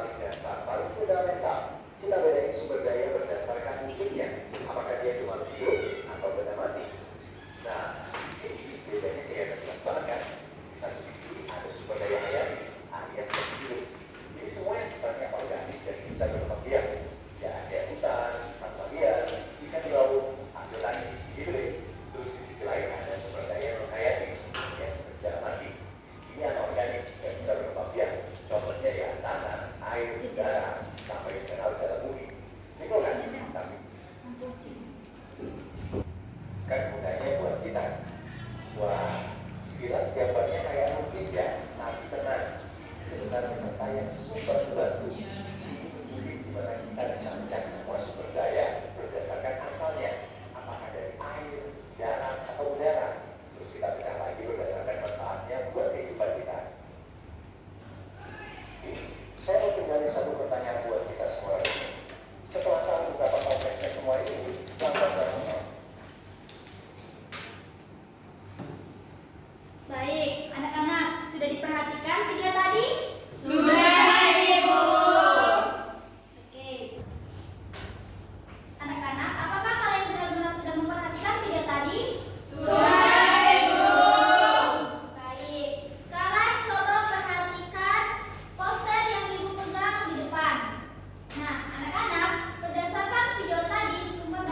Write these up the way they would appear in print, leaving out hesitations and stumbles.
paling dasar, paling fundamental. Kita bedain sumber daya berdasarkan wujudnya, apakah dia itu makhluk hidup atau benda mati. Nah, di sini bedanya kelihatan jelas banget kan. Di satu sisi ada sumber daya hayati alias makhluk hidup. Jadi semua yang sifatnya organik dan bisa berkembang biak. Ya ada hutan, satwa liar, ikan di laut, hasil tani, gitu deh. Terus di sisi lain ada sumber daya non hayati alias benda mati. Ini anorganik yang bisa berkembang biak. Contohnya ya tanah, air, udara, sampai mineral dalam bumi. Simpel kan? Tapi kan gunanya buat kita. Wah, sekilas gambarnya kayak mungkin ya, tapi tenang. Sebenarnya peta yang super membantu. Ini tunjukin gimana kita bisa mencari semua sumber daya berdasarkan asalnya. Apakah dari air, darat, atau udara. Terus kita pecah lagi berdasarkan manfaatnya buat kehidupan kita. Saya mau tinggalin satu pertanyaan buat kita semua ini. Setelah tahu betapa kompleksnya semua ini, lantas apa? Baik, anak-anak, sudah diperhatikan video tadi? Sudah, Ibu. Oke. Anak-anak, apakah kalian benar-benar sudah memperhatikan video tadi? Sudah, Ibu. Baik, sekarang coba perhatikan poster yang Ibu pegang di depan. Nah, anak-anak, berdasarkan video tadi, sumber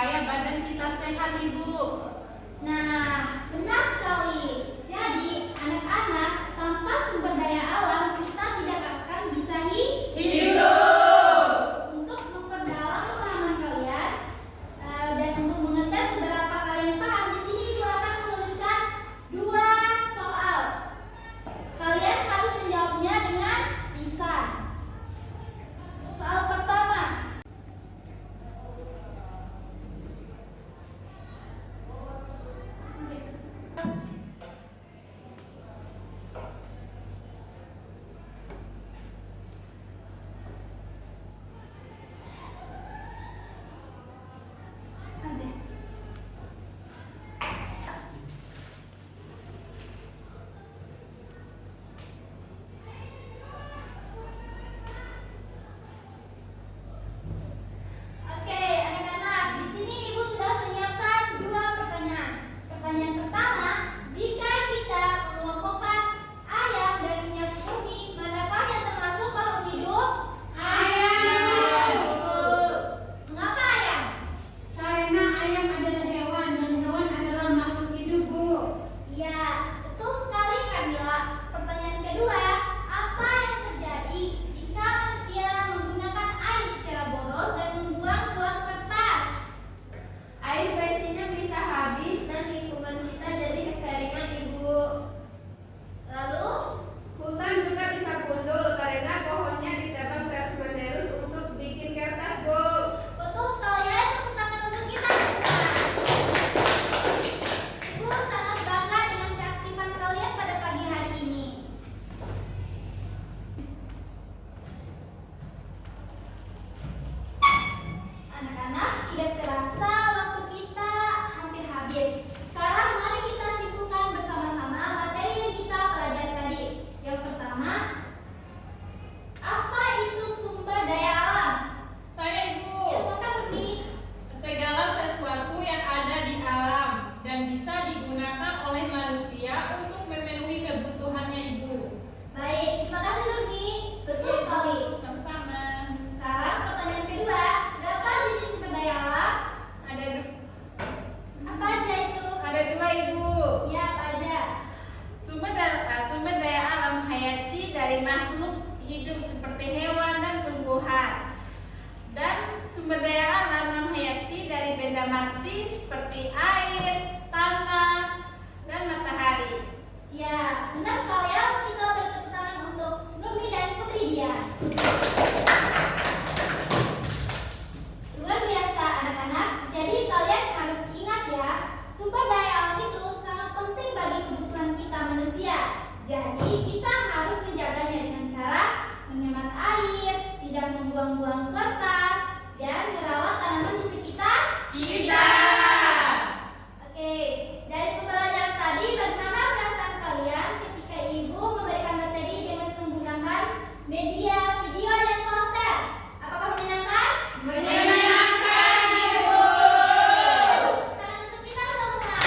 supaya badan kita sehat, Ibu. Nah, benar sekali. Jadi, anak-anak, tanpa sumber daya alam kita tidak akan bisa Hidup. Untuk memperdalam pemahaman kalian dan untuk mengetes seberapa kalian paham, di sini Ibu akan menuliskan 2 soal. Kalian harus menjawabnya dengan lisan. Soal pertama. Ada. Oke, anak-anak, di sini Ibu sudah menyiapkan 2 pertanyaan. Pertanyaan pertama, jika kita mengelompokkan ayam dan minyak bumi, manakah yang termasuk makhluk hidup? Ayam, Ibu. Mengapa ayam? Karena ayam adalah hewan dan hewan adalah makhluk hidup, Bu. Ya, betul sekali Kamila. Pertanyaan kedua, apa yang terjadi jika manusia menggunakan air secara boros dan membuang-buang kertas? Air bersihnya bisa habis dan lingkungan kita jadi kekeringan, Ibu. Lalu, Hutan juga bisa gundul karena pohonnya ditebang terus-menerus untuk bikin kertas, Bu. betul sekali ya, tepuk tangan untuk kita semua. Ibu sangat bangga dengan keaktifan kalian pada pagi hari ini. Anak-anak, tidak terasa waktu kita hampir habis. Sekarang mari kita simpulkan bersama-sama materi yang kita pelajari tadi. Yang pertama, apa itu sumber daya alam? Saya, Ibu. Ya, silakan Rudy. Segala sesuatu yang ada di alam dan bisa digunakan oleh manusia untuk memenuhi kebutuhannya, Ibu. Baik, terima kasih Rudy. Betul sekali. Sama-sama. Sekarang pertanyaan kedua, berapa jenis sumber daya alam? Apa aja itu? Ada 2, Ibu. Ya, apa aja? Sumber daya alam hayati dari makhluk hidup seperti hewan dan tumbuhan. Dan sumber daya alam non hayati dari benda mati seperti air, tanah, dan matahari. Ya, benar sekali ya. Kita bertepuk tangan untuk Nurmi dan Putri dia. Luar biasa anak-anak. Jadi kalian harus ingat ya, sumber daya alam itu sangat penting bagi kebutuhan kita manusia. Jadi kita harus menjaganya dengan cara menghemat air, tidak membuang-buang kertas, dan merawat tanaman di sekitar Kita. Oke, dari pembelajaran tadi bagaimana perasaan kalian ketika Ibu memberikan materi dengan menggunakan media, video, dan poster? Apakah menyenangkan? Menyenangkan, Ibu. Tangan untuk kita semua.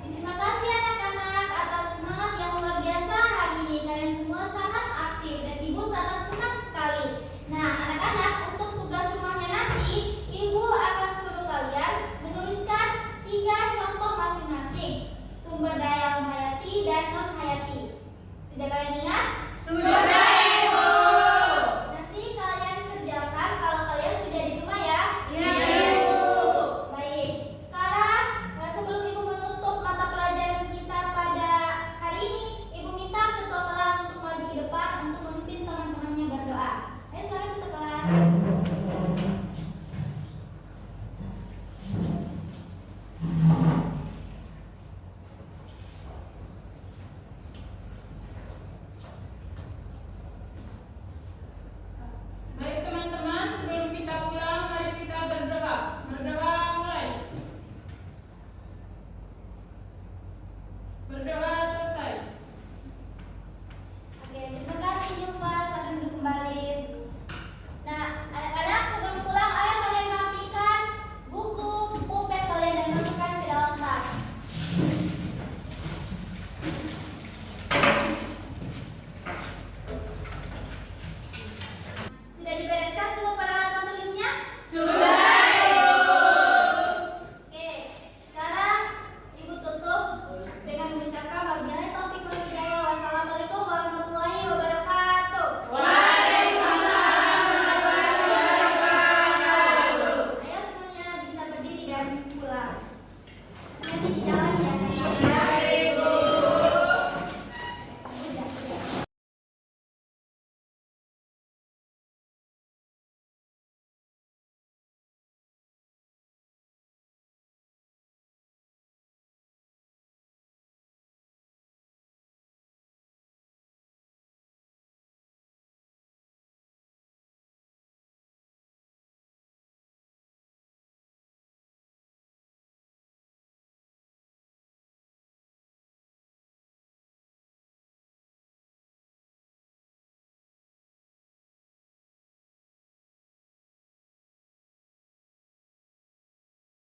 Terima kasih anak-anak atas semangat yang luar biasa hari ini. Kalian semua sangat aktif dan Ibu sangat senang sekali. Nah, anak-anak, untuk tugas rumahnya nanti, Ibu akan suruh kalian menuliskan 3 contoh masing-masing. Sumber daya alam hayati dan non hayati. Sudah kalian ingat? Sudah.